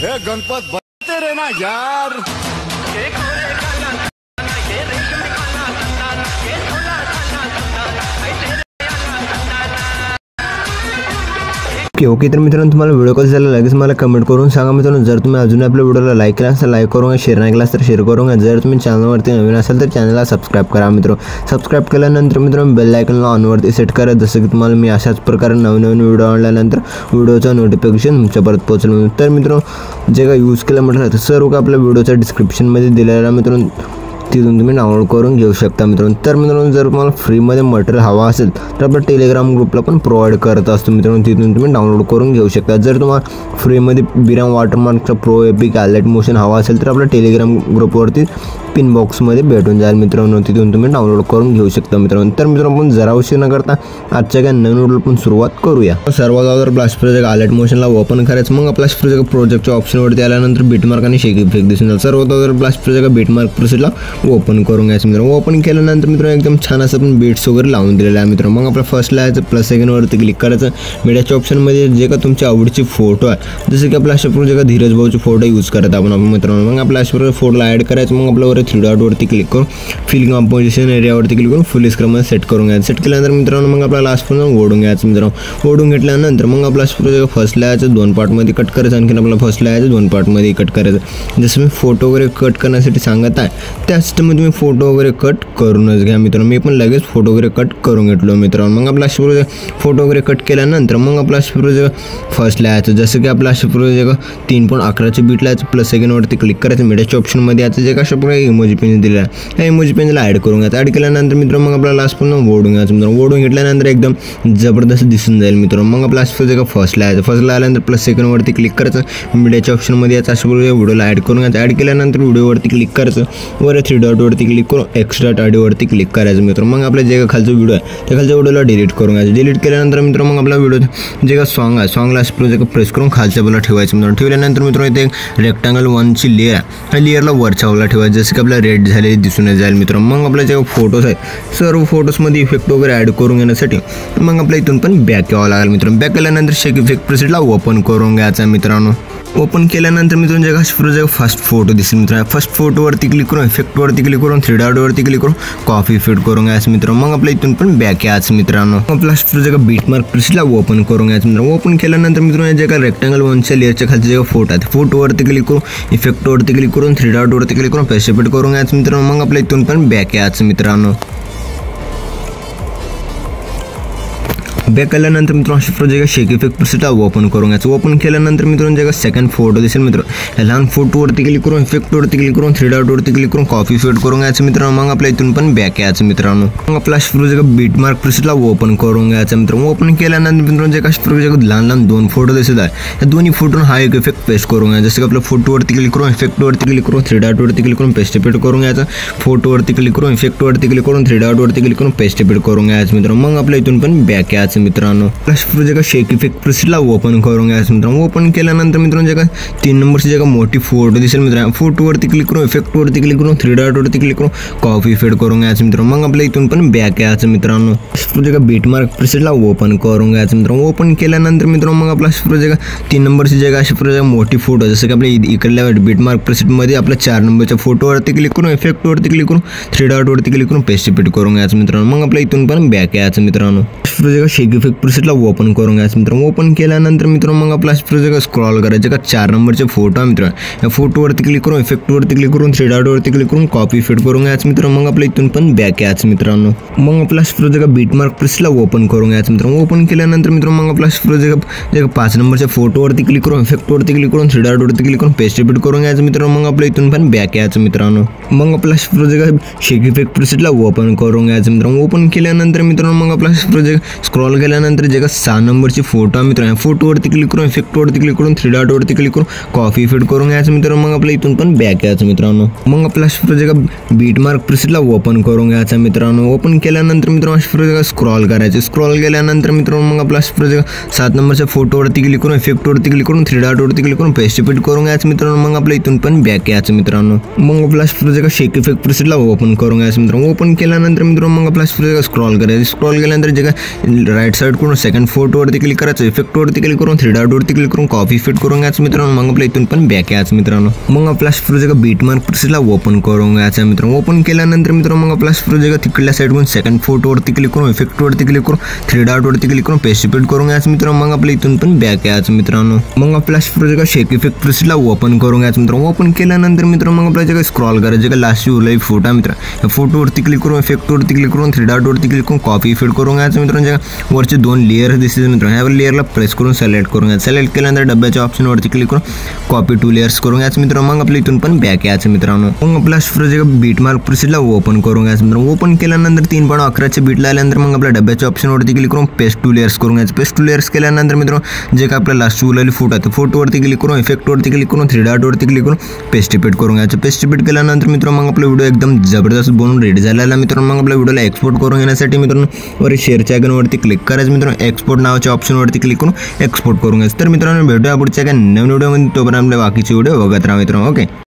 हे गणपत बनते रे ना यार। ओके तर मित्रांनो तुम्हाला व्हिडिओ कसा झाला लगेच मला कमेंट करून सांगा मित्रांनो। जर तुम्ही अजून आपल्या व्हिडिओला लाईक केला असेल लाईक करून शेअर नाही केला तर शेअर करून जर तुम्ही चॅनलवरती नवीन असाल तर चॅनलला सबस्क्राईब करा मित्रांनो। सबस्क्राईब केल्यानंतर मित्रांनो बेल आयकॉनला ऑनवरती सेट करा, जसं की तुम्हाला मी अशाच प्रकारे नवीन व्हिडिओ आणल्यानंतर व्हिडिओचं नोटिफिकेशन तुमच्यापर्यंत पोहोचेल। तर मित्रांनो जे काय यूज केलं म्हटलं तर सर्व आपल्या व्हिडिओच्या डिस्क्रिप्शनमध्ये दिलेला मित्रांनो, तिथून तुम्ही डाउनलोड करून घेऊ शकता मित्रांनो। तर मित्रांनो जर तुम्हाला फ्रीमध्ये मटेरियल हवा असेल तर आपल्या टेलिग्राम ग्रुपला पण प्रोव्हाइड करत असतो मित्रांनो, तिथून तुम्ही डाउनलोड करून घेऊ शकता। जर तुम्हाला फ्रीमध्ये बिना वॉटरमार्कचा प्रो एपिक हायलाइट मोशन हवा असेल तर आपल्या टेलिग्राम ग्रुपवरती पिन बॉक्समध्ये भेटून जाईल मित्रांनो, तिथून तुम्ही डाउनलोड करून घेऊ शकता मित्रांनो। तर मित्रांनो आपण जरा उशीर न करता आजच्या काय नवीन व्हिडिओला पण सुरुवात करूया। सर्वात अगोदर ब्लास्ट प्रोजेक्ट हायलाइट मोशनला ओपन करायचं, मग ब्लास्ट प्रोजेक्ट प्रोजेक्टच्या ऑप्शनवरती आल्यानंतर बीटमार्क आणि शेक इफेक्ट दिसून जाईल। सर्वात अगोदर ब्लास्ट प्रोजेक्ट बीटमार्क प्रोसेसला ओपन करून घ्यायचं मित्रांनो। ओपन केल्यानंतर मित्रांनो एकदम छान असं पण बीट्स वगैरे लावून दिलेले आहे मित्रांनो। मग आपल्या फर्स्ट लायचं प्लस सेकंडवरती क्लिक करायचं, मीडियाच्या ऑप्शनमध्ये जे का तुमच्या आवडीची फोटो आहे, जसं की आपल्या अशा प्रोजेक्ट धीरज भाऊचे फोटो यूज करत आपण मित्रांनो। मग आपल्या अशा प्रकारे फोटोला ॲड करायचं, मग आपल्यावर 3 डॉटवरती क्लिक करून फिल कंपोजिशन एरियावरती क्लिक करून फुल स्क्रीनमध्ये सेट करून घ्यायचं। सेट केल्यानंतर मित्रांनो मग आपल्याला लास्ट पर्यंत ओढून घ्यायचं मित्रांनो। ओढून घेतल्यानंतर मग आपला प्रोजेक्ट फर्स्ट लायचं 2 पार्टमध्ये कट करायचं, आणखीन आपला फर्स्ट लायचं 2 पार्टमध्ये कट करायचं। जसं मी फोटो वगैरे कट करण्यासाठी सांगत आहे त्याच सिस्टममध्ये तुम्ही फोटो वगैरे कट करूनच घ्या मित्रांनो। मी पण लगेच फोटो वगैरे कट करून घेतलो मित्रांनो। मग आपला फोटो वगैरे कट केल्यानंतर मग आपला प्रोजेक्ट फर्स्ट लायचं, जसं की आपला प्रोजेक्ट 3.11चे बीट लायचं प्लस सेकंडवरती क्लिक करायचं, मीडियाच्या ऑप्शनमध्ये याचं जे का अशा प्रकारे इमोजी पेन दिला आहे त्या इमोजी पेनला ॲड करून घ्यायचं। ॲड केल्यानंतर मित्रांनो मग आपल्याला लास्ट पण ओढून घ्यायचं मित्रांनो। ओढून घेतल्यानंतर एकदम जबरदस्त दिसून जाईल मित्रांनो। मग आपला प्रोजेक्ट फर्स्ट लायचं, फर्स्ट लायल्यानंतर प्लस सेकंडवरती क्लिक करायचं, मीडियाच्या ऑप्शनमध्ये याचं अशा प्रकारे व्हिडिओला ॲड करून घ्यायचं। ॲड केल्यानंतर व्हिडिओवरती क्लिक करायचं, वर 3 डॉटवरती क्लिक करून एक्स्ट्रा ऑडिओवरती क्लिक करायचं मित्रांनो। मग आपल्या जे का खालचा व्हिडिओ आहे त्या खालच्या व्हिडिओला डिलीट करून घ्यायचं। डिलीट केल्यानंतर मित्रांनो मग आपला व्हिडिओ जे का सॉन्ग आहे सॉन्गला प्रोजेक्ट प्रेस करून खालच्या बाजूला ठेवायचं मित्रांनो। ठेवल्यानंतर मित्रांनो इथे एक रेक्टँगल 1ची लेअर आहे, ह्या लेअरला वरच्या बाजूला ठेवायचं, जसं की आपला रेड झालेली दिसून जाईल मित्रांनो। मग आपल्या जे फोटोज आहेत सर्व फोटोजमध्ये इफेक्ट वगैरे ॲड करून घेण्यासाठी मग आपल्या इथून पण बॅक यावं लागेल मित्रांनो। बॅक केल्यानंतर शेक इफेक्ट प्रेसेटला ओपन करून घ्यायचा मित्रांनो। ओपन केल्यानंतर मित्रांनो जे का प्रोजेक्ट फर्स्ट फोटो दिसेल मित्रांनो, फर्स्ट फोटोवरती क्लिक करून इफेक्टवरती क्लिक करून 3 डॉटवरती क्लिक करून कॉपी फिट करून घ्यायचं मित्रांनो। मग आपल्या इथून पण बॅक यायचं मित्रांनो। आपला प्रोजेक्ट बीटमार्क प्रेसला ओपन करून घ्यायचं मित्रांनो। ओपन केल्यानंतर मित्रांनो जे का रेक्टँगल 1च्या लेअरच्या खालचे जे फोटो आहेत फोटोवरती क्लिक करून इफेक्टवरती क्लिक करून 3 डॉटवरती क्लिक करून पेस्ट फिट करून घ्यायचं मित्रांनो। मग आपल्या इथून पण बॅक यायचं मित्रांनो। बॅक केल्यानंतर मित्रांनो अशा प्रोजेक्ट शेक इफेक्ट प्रेसेटला ओपन करून घ्यायचं। ओपन केल्यानंतर मित्रांनो जे का सेकंड फोटो दिसेल मित्रांनो, लहान फोटोवरती क्लिक करून इफेक्टवरती क्लिक करून 3 डॉटवरती क्लिक करून कॉपी फिट करून घ्यायचं मित्रांनो। मग आपल्या इथून पण बॅक यायचं मित्रांनो। मग आपला प्रोजेक्ट बीटमार्क प्रेसेटला ओपन करून घ्यायचं मित्रांनो। ओपन केल्यानंतर मित्रांनो जे का प्रोजेक्ट लहान 2 फोटो दिसत आहे या दोन्ही फोटोवर हा एक इफेक्ट पेस्ट करून घ्यायचा, जसं की आपल्या फोटोवरती क्लिक करून इफेक्टवरती क्लिक करून 3 डॉटवरती क्लिक करून पेस्ट फिट करून घ्यायचं। फोटोवरती क्लिक करून इफेक्टवरती क्लिक करून 3 डॉटवरती क्लिक करून पेस्ट फिट करून घ्यायचं मित्रांनो। मग आपल्या इथून पण बॅक यायचं मित्रांनो। प्रोजेक्ट शेक इफेक्ट प्रेसेटला ओपन करून घ्यायचं मित्रांनो। ओपन केल्यानंतर मित्रांनो जे का 3 नंबरची जे का मोठी फोटो दिसेल मित्रांनो, फोटोवरती क्लिक करून इफेक्टवरती क्लिक करून 3 डॉटवरती क्लिक करून कॉपी फिट करून घ्यायचं मित्रांनो। मग आपल्या इथून पण बॅक यायचं मित्रांनो। प्रोजेक्ट बीटमार्क प्रेसेटला ओपन करून घ्यायचं मित्रांनो। ओपन केल्यानंतर मित्रांनो मग आपला प्रोजेक्ट 3 नंबरची जे का अशी प्रोजेक्ट मोठी फोटो, जसं की आपल्या इकडल्या बीटमार्क प्रेसेटमध्ये आपल्या 4 नंबरच्या फोटोवरती क्लिक करून इफेक्टवरती क्लिक करून 3 डॉटवरती क्लिक करून पेस्ट फिट करून घ्यायचं मित्रांनो। मग आपल्या इथून पण बॅक यायचं मित्रांनो। प्रोजेक्ट शेक इफेक्ट प्रेसेटला ओपन करून घ्यायचं मित्रांनो। ओपन केल्यानंतर मित्रांनो मग आपला प्रोजेक्ट स्क्रॉल करायचं का 4 नंबरचे फोटो आहे मित्रांनो, या फोटोवरती क्लिक करून इफेक्टवरती क्लिक करून 3 डॉटवरती क्लिक करून कॉपी फिट करून घ्यायचं मित्रांनो। मग आपल्या इथून पण बॅक यायचं मित्रांनो। मग आपला प्रोजेक्ट बीटमार्क प्रेसला ओपन करून घ्यायचं मित्रांनो। ओपन केल्यानंतर मित्रांनो मग आपला प्रोजेक्ट जे 5 नंबरच्या फोटोवरती क्लिक करून इफेक्टवरती क्लिक करून 3 डॉटवरती क्लिक करून पेस्ट फिट करून घ्यायचं मित्रांनो। मग आपल्या इथून पण बॅक यायचं मित्रांनो। मग आपला प्रोजेक्ट शेक इफेक्ट प्रेसेटला ओपन करून घ्यायचं मित्रांनो। ओपन केल्यानंतर मित्रांनो मग आपला प्रोजेक्ट स्क्रॉल केल्यानंतर जे का 6 नंबरची फोटो आहे मित्रांनो, फोटोवरती क्लिक करून इफेक्टवरती क्लिक करून 3 डॉटवरती क्लिक करून कॉपी फिट करून घ्यायचं मित्रांनो। मग आपल्या इथून पण बॅक यायचं मित्रांनो। मग आपला प्रोजेक्ट बीटमार्क प्रेसेटला ओपन करून घ्यायचा मित्रांनो। ओपन केल्यानंतर मित्रांनो प्रोजेक्ट स्क्रॉल करायचे। स्क्रॉल केल्यानंतर मित्रांनो मग आपला प्रोजेक्ट 7 नंबरच्या फोटोवरती क्लिक करून इफेक्टवरती क्लिक करून 3 डॉटवरती क्लिक करून पेस्ट फिट करून घ्यायचं मित्रांनो। मग आपल्या इथून पण बॅक यायचं मित्रांनो। मग आपला प्रोजेक्ट शेक इफेक्ट प्रेसेटला ओपन करून घ्यायचं मित्रांनो। ओपन केल्यानंतर मित्रांनो मग आपला प्रोजेक्ट स्क्रॉल करायचं। स्क्रॉल केल्यानंतर जे का राईट साईड करून सेकंड फोटोवरती क्लिक करायचं, इफेक्टवरती क्लिक करून 3 डॉटवरती क्लिक करून कॉपी फिट करून घ्यायचं मित्रांनो. मग आपल्या इथून पण बॅक यायचं मित्रांनो. मग आपला प्रोजेक्ट बीटमार्क प्रोसेसला ओपन करून घ्यायचं मित्रांनो. ओपन केल्यानंतर मित्रांनो मग आपला प्रोजेक्ट तिकडल्या साईडवरून सेकंड फोटोवरती क्लिक करून इफेक्टवरती क्लिक करून 3 डॉटवरती क्लिक करून पेस्ट फिट करून घ्यायचं मित्रांनो. मग आपल्या इथून पण बॅक यायचं मित्रांनो. मग आपला प्रोजेक्ट शेक इफेक्ट प्रोसेसला ओपन करून घ्यायचं मित्रांनो. ओपन केल्यानंतर मित्रांनो मग आपल्या जगा स्क्रॉल करायचं का लास्ट उरलाय फोटो मित्र, या फोटोवरती क्लिक करून इफेक्टवरती क्लिक करून 3 डॉटवरती क्लिक करून कॉपी फिट करून घ्यायचं मित्रांनो. जगा वरचे 2 लेयर दिसतील मित्रांनो, ह्यावर लेयरला प्रेस करून सिलेक्ट करून घ्यायचं. सिलेक्ट केल्यानंतर डब्याच्या ऑप्शनवरती क्लिक करून कॉपी 2 लेयर्स करून घ्यायचं मित्रांनो. मग आपल्या इथून पण बॅक यायचं मित्रांनो. मग आपला प्रोजेक्ट बीटमार्क प्रोसेसला ओपन करून घ्यायचं मित्रांनो. ओपन केल्यानंतर 3.11 बीटला आल्यानंतर मग आपल्या डब्याच्या ऑप्शनवरती क्लिक करून पेस्ट 2 लेयर्स करून घ्यायचं. पेस्ट 2 लेयर्स केल्यानंतर मित्रांनो जे काय आपला लास्ट उरलेली फोटो आहे फोटोवरती क्लिक करून इफेक्टवरती क्लिक करून 3 डॉटवरती क्लिक करून पेस्ट फिट करून घ्यायचं. पेस्ट फिट केल्यानंतर मित्रांनो मग आपला व्हिडिओ एकदम जबरदस्त बनवून रेडी झालेला मित्रांनो. मग आपल्या व्हिडिओला एक्सपोर्ट करून घेण्यासाठी मित्रांनो वर शेअरच्या आयकॉनवरती क्लिक करायचं मित्रांनो. एक्सपोर्ट नावाच्या ऑप्शनवरती क्लिक करून एक्सपोर्ट करून घ्यायचं. तर मित्रांनो भेटूया पुढच्या काय नवीन व्हिडिओमध्ये, तोपर्यंत आपल्या बाकीचे व्हिडिओ बघत राहा मित्रांनो. ओके.